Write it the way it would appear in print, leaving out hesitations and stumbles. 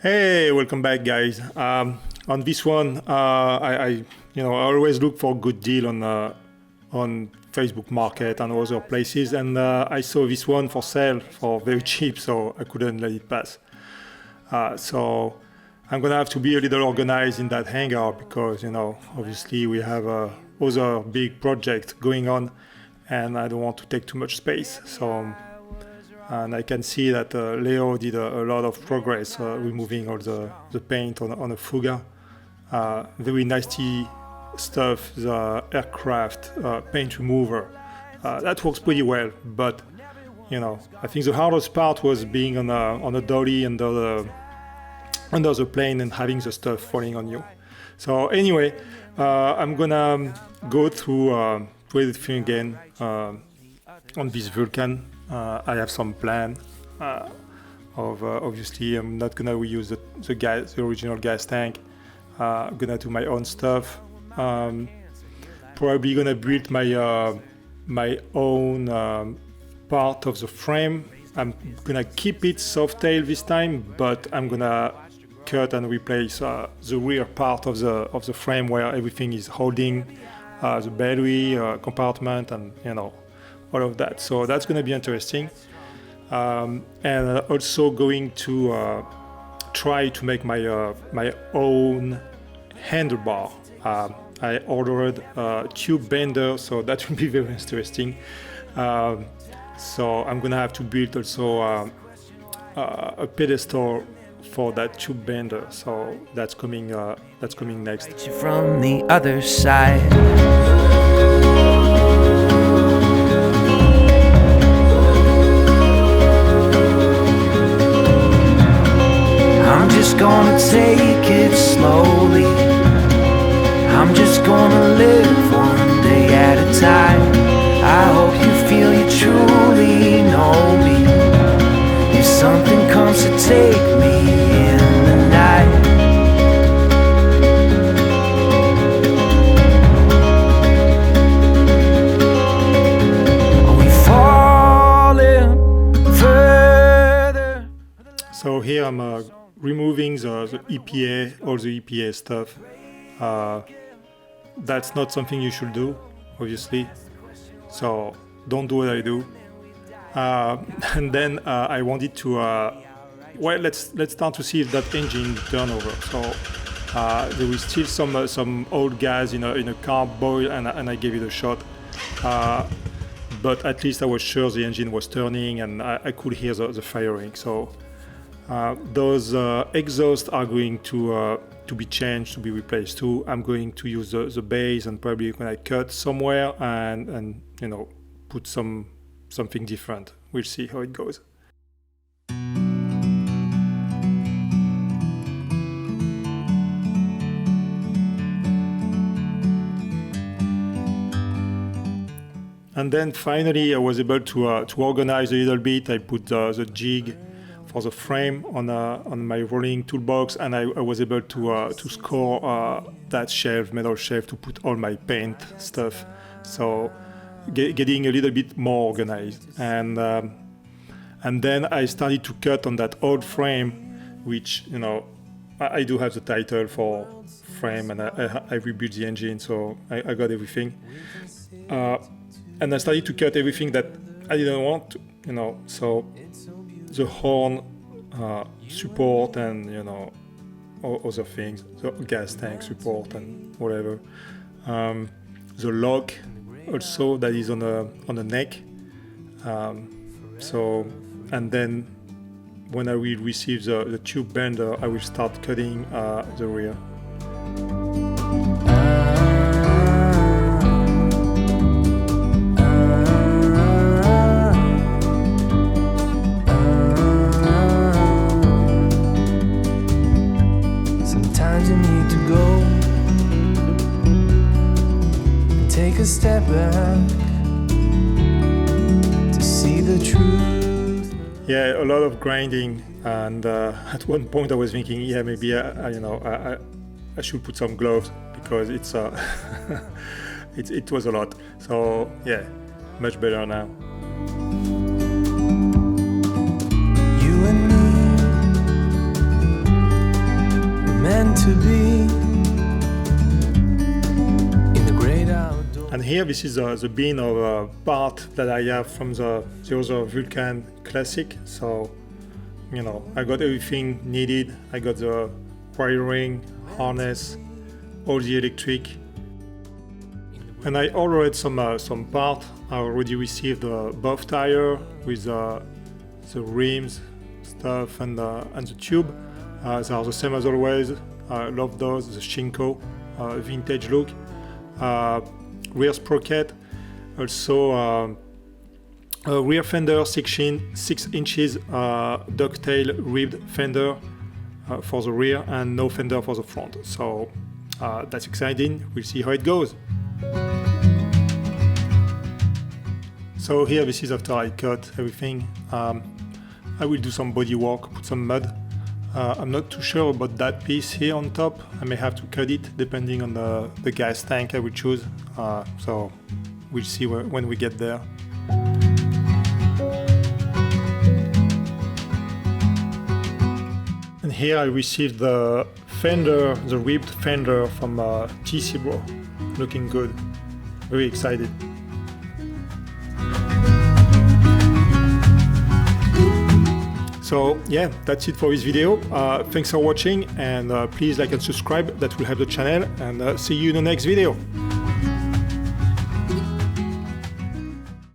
Hey, welcome back, guys. On this one, I always look for a good deal on Facebook Market and other places, and I saw this one for sale for very cheap, so I couldn't let it pass. So I'm gonna have to be a little organized in that hangar because obviously we have other big project going on, and I don't want to take too much space. So. And I can see that Leo did a lot of progress removing all the paint on a Fuga. Very nasty stuff, the aircraft paint remover. That works pretty well, but I think the hardest part was being on a dolly under the plane and having the stuff falling on you. So anyway, I'm gonna go through everything again on this Vulcan. I have some plan of obviously I'm not gonna reuse the original gas tank. I'm gonna do my own stuff. Probably gonna build my own part of the frame. I'm gonna keep it softail this time, but I'm gonna cut and replace the rear part of the frame where everything is holding the battery compartment and all of that. So that's going to be interesting. And also going to try to make my own handlebar. I ordered a tube bender, so that will be very interesting. So I'm going to have to build also a pedestal for that tube bender. So that's coming next. From the other side. Gonna take it slowly. I'm just gonna live one day at a time. I hope you feel you truly know me. If something comes to take me in the night, are we falling further? So here I'm removing the EPA, all the EPA stuff. That's not something you should do, obviously. So don't do what I do. And then I wanted to, let's start to see if that engine turnover. So there was still some old gas in a carb boil, and I gave it a shot. But at least I was sure the engine was turning, and I could hear the firing. So. Those exhausts are going to be changed, to be replaced too. I'm going to use the base and probably when I cut somewhere and put something different. We'll see how it goes. And then finally I was able to organize a little bit. I put the jig for the frame on my rolling toolbox, and I was able to score that metal shelf to put all my paint stuff. So getting a little bit more organized, and then I started to cut on that old frame, which I do have the title for frame, and I rebuilt the engine, so I got everything, and I started to cut everything that I didn't want to, so. The horn support and other things, the gas tank support and whatever. The lock also that is on the neck. So and then when I will receive the tube bender, I will start cutting the rear. A step back to see the truth. Yeah, a lot of grinding, and at one point I was thinking, yeah, maybe I should put some gloves because it's it was a lot. So yeah, much better now. You and me meant to be in the great outdoors. And here, this is the bin of part that I have from the other Vulcan Classic. So, you know, I got everything needed. I got the wiring, harness, all the electric. And I ordered some part. I already received the buff tire with the rims, stuff, and the tube. They are the same as always. I love those. The Shinko vintage look. Rear sprocket. Also a rear fender 6 inches ducktail ribbed fender for the rear and no fender for the front. So that's exciting. We'll see how it goes. So here, this is after I cut everything. I will do some body work, put some mud. I'm not too sure about that piece here on top. I may have to cut it depending on the gas tank I will choose. So we'll see when we get there. And here I received the fender, the ribbed fender from TC Bro. Looking good. Very excited. So yeah, that's it for this video. Thanks for watching, and please like and subscribe. That will help the channel, and see you in the next video.